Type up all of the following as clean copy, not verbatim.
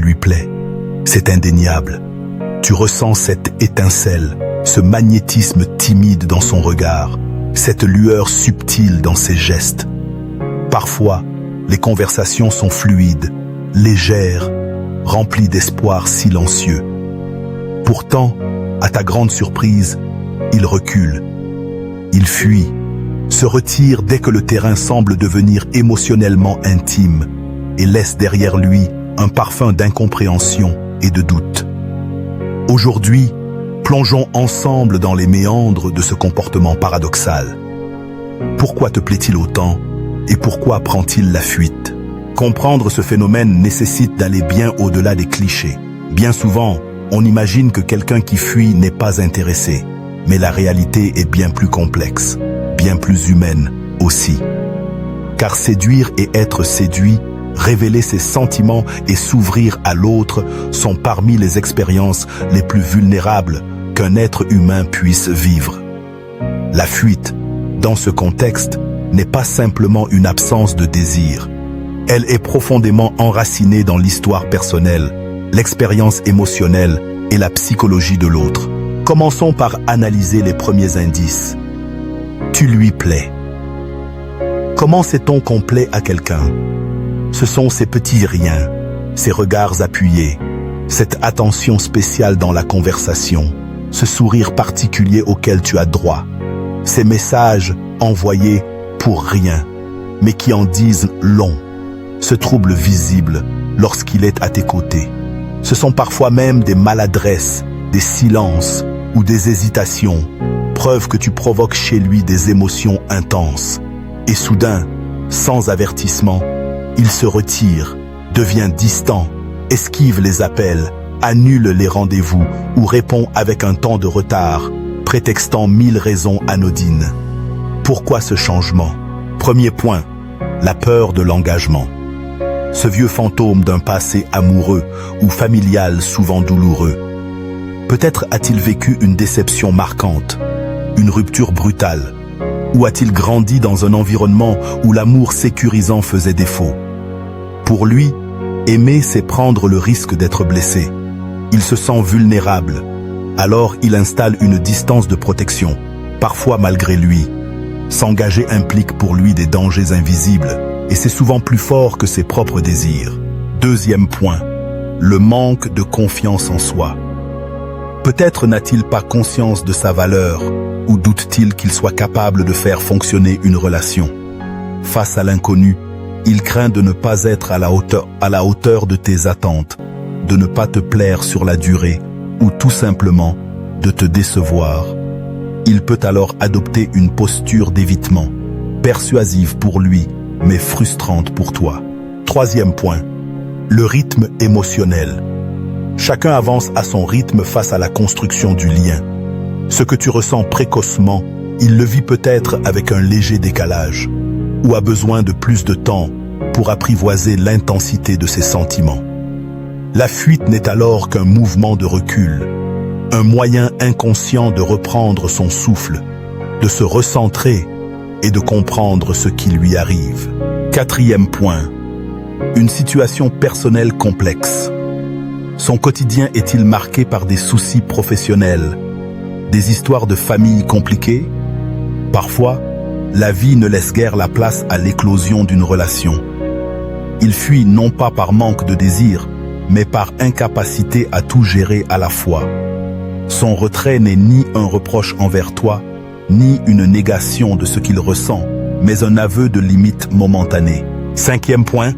tu lui plais. C'est indéniable. Tu ressens cette étincelle, ce magnétisme timide dans son regard, cette lueur subtile dans ses gestes. Parfois, les conversations sont fluides, légères, remplies d'espoir silencieux. Pourtant, à ta grande surprise, il recule. Il fuit, se retire dès que le terrain semble devenir émotionnellement intime et laisse derrière lui un parfum d'incompréhension et de doute. Aujourd'hui, plongeons ensemble dans les méandres de ce comportement paradoxal. Pourquoi te plaît-il autant et pourquoi prend-il la fuite? Comprendre ce phénomène nécessite d'aller bien au-delà des clichés. Bien souvent, on imagine que quelqu'un qui fuit n'est pas intéressé, mais la réalité est bien plus complexe, bien plus humaine aussi. Car séduire et être séduit, révéler ses sentiments et s'ouvrir à l'autre sont parmi les expériences les plus vulnérables qu'un être humain puisse vivre. La fuite, dans ce contexte, n'est pas simplement une absence de désir. Elle est profondément enracinée dans l'histoire personnelle, l'expérience émotionnelle et la psychologie de l'autre. Commençons par analyser les premiers indices. Tu lui plais. Comment sait-on qu'on plaît à quelqu'un? Ce sont ces petits riens, ces regards appuyés, cette attention spéciale dans la conversation, ce sourire particulier auquel tu as droit, ces messages envoyés pour rien, mais qui en disent long, ce trouble visible lorsqu'il est à tes côtés. Ce sont parfois même des maladresses, des silences ou des hésitations, preuve que tu provoques chez lui des émotions intenses. Et soudain, sans avertissement, il se retire, devient distant, esquive les appels, annule les rendez-vous ou répond avec un temps de retard, prétextant 1000 raisons anodines. Pourquoi ce changement? Premier point, la peur de l'engagement. Ce vieux fantôme d'un passé amoureux ou familial souvent douloureux. Peut-être a-t-il vécu une déception marquante, une rupture brutale, ou a-t-il grandi dans un environnement où l'amour sécurisant faisait défaut? Pour lui, aimer, c'est prendre le risque d'être blessé. Il se sent vulnérable. Alors il installe une distance de protection, parfois malgré lui. S'engager implique pour lui des dangers invisibles, et c'est souvent plus fort que ses propres désirs. Deuxième point, le manque de confiance en soi. Peut-être n'a-t-il pas conscience de sa valeur, ou doute-t-il qu'il soit capable de faire fonctionner une relation. Face à l'inconnu, il craint de ne pas être à la hauteur de tes attentes, de ne pas te plaire sur la durée, ou tout simplement de te décevoir. Il peut alors adopter une posture d'évitement, persuasive pour lui, mais frustrante pour toi. Troisième point, le rythme émotionnel. Chacun avance à son rythme face à la construction du lien. Ce que tu ressens précocement, il le vit peut-être avec un léger décalage, ou a besoin de plus de temps pour apprivoiser l'intensité de ses sentiments. La fuite n'est alors qu'un mouvement de recul, un moyen inconscient de reprendre son souffle, de se recentrer et de comprendre ce qui lui arrive. Quatrième point, une situation personnelle complexe. Son quotidien est-il marqué par des soucis professionnels, des histoires de famille compliquées? Parfois, la vie ne laisse guère la place à l'éclosion d'une relation. Il fuit non pas par manque de désir, mais par incapacité à tout gérer à la fois. Son retrait n'est ni un reproche envers toi, ni une négation de ce qu'il ressent, mais un aveu de limite momentanée. Cinquième point,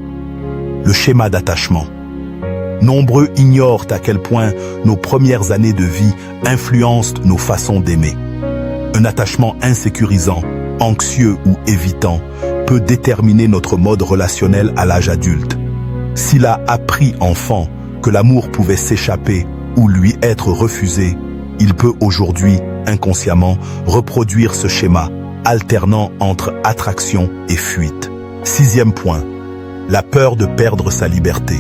le schéma d'attachement. Nombreux ignorent à quel point nos premières années de vie influencent nos façons d'aimer. Un attachement insécurisant, anxieux ou évitant peut déterminer notre mode relationnel à l'âge adulte. S'il a appris enfant que l'amour pouvait s'échapper ou lui être refusé, il peut aujourd'hui, inconsciemment, reproduire ce schéma, alternant entre attraction et fuite. Sixième point, la peur de perdre sa liberté.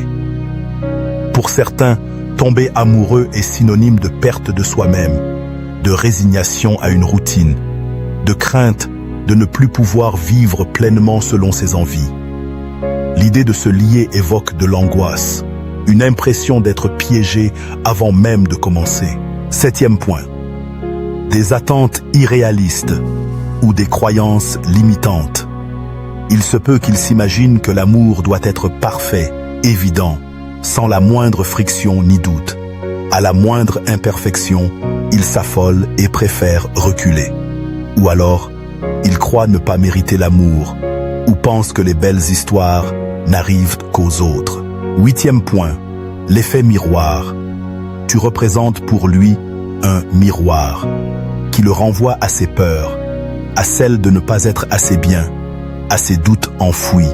Pour certains, tomber amoureux est synonyme de perte de soi-même, de résignation à une routine, de crainte de ne plus pouvoir vivre pleinement selon ses envies. L'idée de se lier évoque de l'angoisse, une impression d'être piégé avant même de commencer. 7e point. Des attentes irréalistes ou des croyances limitantes. Il se peut qu'il s'imagine que l'amour doit être parfait, évident, sans la moindre friction ni doute. À la moindre imperfection, il s'affole et préfère reculer. Ou alors, il croit ne pas mériter l'amour, ou pense que les belles histoires n'arrivent qu'aux autres. 8e point, l'effet miroir. Tu représentes pour lui un miroir qui le renvoie à ses peurs, à celle de ne pas être assez bien, à ses doutes enfouis,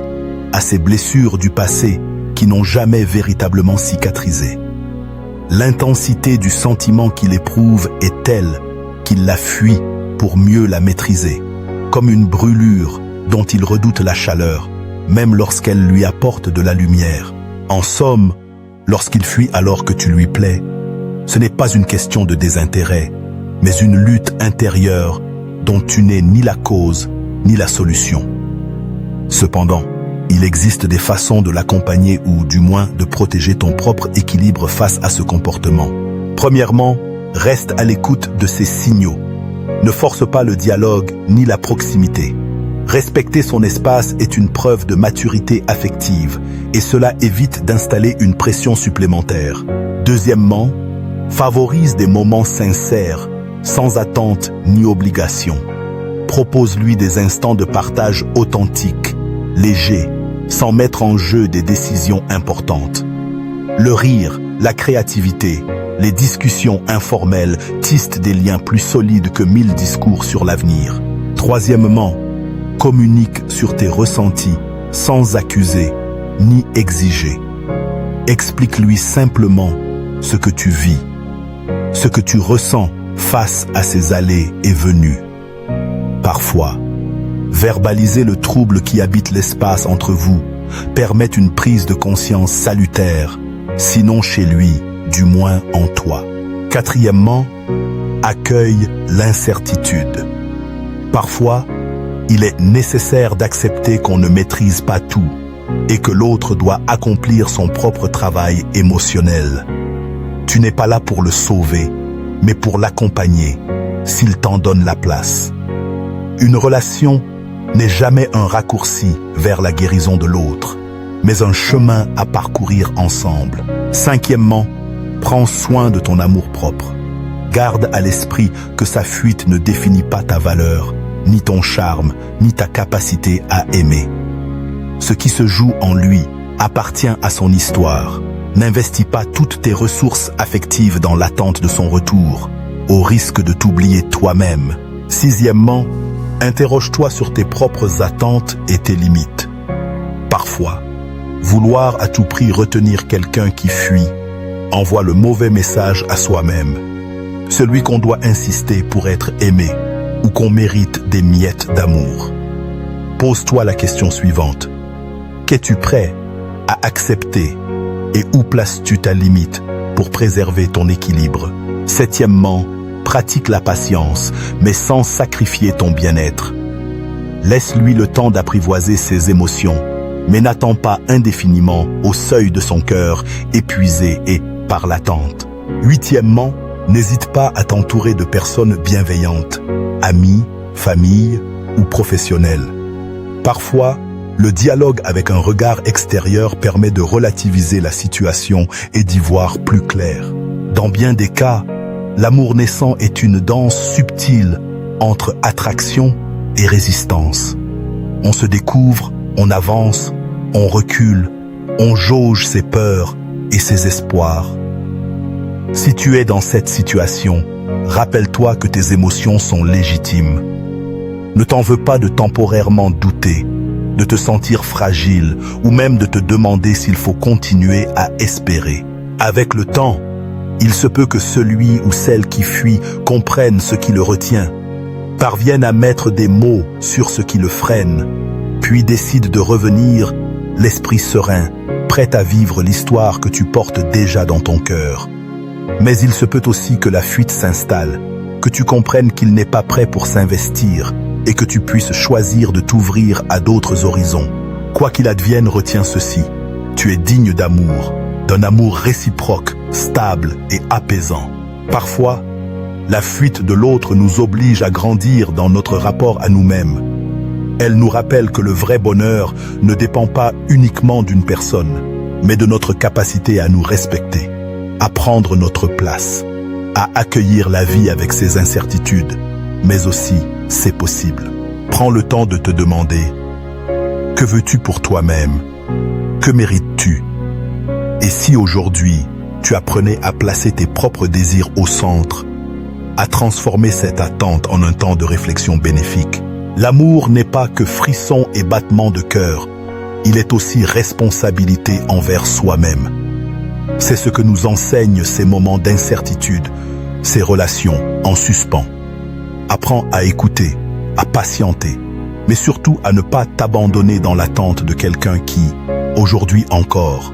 à ses blessures du passé qui n'ont jamais véritablement cicatrisé. L'intensité du sentiment qu'il éprouve est telle qu'il la fuit pour mieux la maîtriser, comme une brûlure dont il redoute la chaleur, même lorsqu'elle lui apporte de la lumière. En somme, lorsqu'il fuit alors que tu lui plais, ce n'est pas une question de désintérêt, mais une lutte intérieure dont tu n'es ni la cause ni la solution. Cependant, il existe des façons de l'accompagner ou du moins de protéger ton propre équilibre face à ce comportement. Premièrement, reste à l'écoute de ses signaux. Ne force pas le dialogue ni la proximité. Respecter son espace est une preuve de maturité affective et cela évite d'installer une pression supplémentaire. Deuxièmement, favorise des moments sincères, sans attente ni obligation. Propose-lui des instants de partage authentiques, légers, sans mettre en jeu des décisions importantes. Le rire, la créativité, les discussions informelles tissent des liens plus solides que 1000 discours sur l'avenir. Troisièmement, communique sur tes ressentis sans accuser ni exiger. Explique-lui simplement ce que tu vis, ce que tu ressens face à ces allées et venues. Parfois, verbaliser le trouble qui habite l'espace entre vous permet une prise de conscience salutaire, sinon chez lui, du moins en toi. Quatrièmement, accueille l'incertitude. Parfois, il est nécessaire d'accepter qu'on ne maîtrise pas tout et que l'autre doit accomplir son propre travail émotionnel. Tu n'es pas là pour le sauver, mais pour l'accompagner, s'il t'en donne la place. Une relation n'est jamais un raccourci vers la guérison de l'autre, mais un chemin à parcourir ensemble. Cinquièmement, prends soin de ton amour-propre. Garde à l'esprit que sa fuite ne définit pas ta valeur, ni ton charme, ni ta capacité à aimer. Ce qui se joue en lui appartient à son histoire. N'investis pas toutes tes ressources affectives dans l'attente de son retour, au risque de t'oublier toi-même. Sixièmement, interroge-toi sur tes propres attentes et tes limites. Parfois, vouloir à tout prix retenir quelqu'un qui fuit envoie le mauvais message à soi-même, celui qu'on doit insister pour être aimé ou qu'on mérite des miettes d'amour. Pose-toi la question suivante. Qu'es-tu prêt à accepter et où places-tu ta limite pour préserver ton équilibre? Septièmement, pratique la patience, mais sans sacrifier ton bien-être. Laisse-lui le temps d'apprivoiser ses émotions, mais n'attends pas indéfiniment au seuil de son cœur, épuisé et par l'attente. Huitièmement, n'hésite pas à t'entourer de personnes bienveillantes, amis, famille ou professionnels. Parfois, le dialogue avec un regard extérieur permet de relativiser la situation et d'y voir plus clair. Dans bien des cas, l'amour naissant est une danse subtile entre attraction et résistance. On se découvre, on avance, on recule, on jauge ses peurs et ses espoirs. Si tu es dans cette situation, rappelle-toi que tes émotions sont légitimes. Ne t'en veux pas de temporairement douter, de te sentir fragile ou même de te demander s'il faut continuer à espérer. Avec le temps, il se peut que celui ou celle qui fuit comprenne ce qui le retient, parvienne à mettre des mots sur ce qui le freine, puis décide de revenir, l'esprit serein, prêt à vivre l'histoire que tu portes déjà dans ton cœur. Mais il se peut aussi que la fuite s'installe, que tu comprennes qu'il n'est pas prêt pour s'investir et que tu puisses choisir de t'ouvrir à d'autres horizons. Quoi qu'il advienne, retiens ceci. Tu es digne d'amour, d'un amour réciproque, stable et apaisant. Parfois, la fuite de l'autre nous oblige à grandir dans notre rapport à nous-mêmes. Elle nous rappelle que le vrai bonheur ne dépend pas uniquement d'une personne, mais de notre capacité à nous respecter, à prendre notre place, à accueillir la vie avec ses incertitudes, mais aussi ses possibles. Prends le temps de te demander, que veux-tu pour toi-même? Que mérites-tu? Et si aujourd'hui, tu apprenais à placer tes propres désirs au centre, à transformer cette attente en un temps de réflexion bénéfique? L'amour n'est pas que frisson et battement de cœur, il est aussi responsabilité envers soi-même. C'est ce que nous enseignent ces moments d'incertitude, ces relations en suspens. Apprends à écouter, à patienter, mais surtout à ne pas t'abandonner dans l'attente de quelqu'un qui, aujourd'hui encore,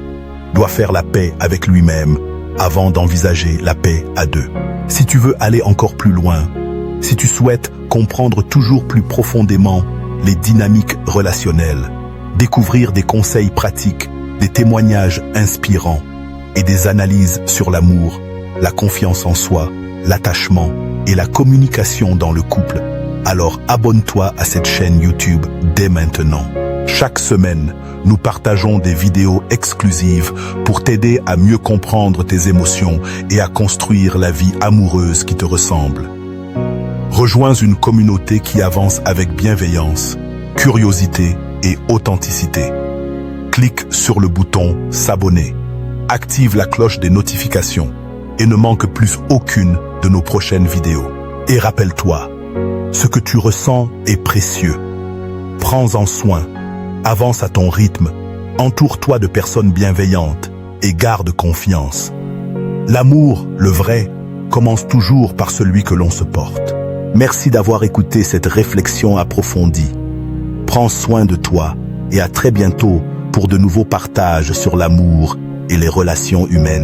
doit faire la paix avec lui-même avant d'envisager la paix à deux. Si tu veux aller encore plus loin, si tu souhaites comprendre toujours plus profondément les dynamiques relationnelles, découvrir des conseils pratiques, des témoignages inspirants et des analyses sur l'amour, la confiance en soi, l'attachement et la communication dans le couple, alors abonne-toi à cette chaîne YouTube dès maintenant. Chaque semaine, nous partageons des vidéos exclusives pour t'aider à mieux comprendre tes émotions et à construire la vie amoureuse qui te ressemble. Rejoins une communauté qui avance avec bienveillance, curiosité et authenticité. Clique sur le bouton s'abonner, active la cloche des notifications et ne manque plus aucune de nos prochaines vidéos. Et rappelle-toi, ce que tu ressens est précieux. Prends-en soin. Avance à ton rythme, entoure-toi de personnes bienveillantes et garde confiance. L'amour, le vrai, commence toujours par celui que l'on se porte. Merci d'avoir écouté cette réflexion approfondie. Prends soin de toi et à très bientôt pour de nouveaux partages sur l'amour et les relations humaines.